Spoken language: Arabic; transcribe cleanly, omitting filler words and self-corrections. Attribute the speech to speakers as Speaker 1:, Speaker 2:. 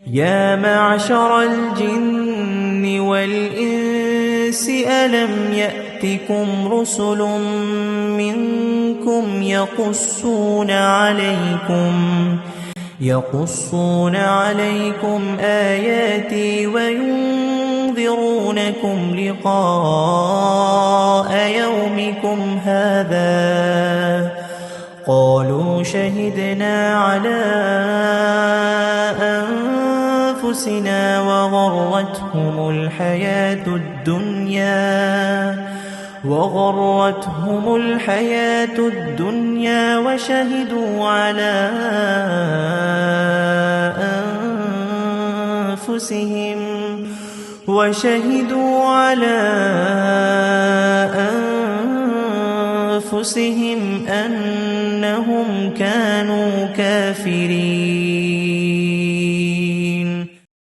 Speaker 1: يا معشر الجن والإنس ألم يأتكم رسل منكم يقصون عليكم آياتي وينذرونكم لقاء يومكم هذا قالوا شهدنا على أنفسنا وغرتهم الحياة الدنيا وشهدوا على أنفسهم أنهم كانوا كافرين.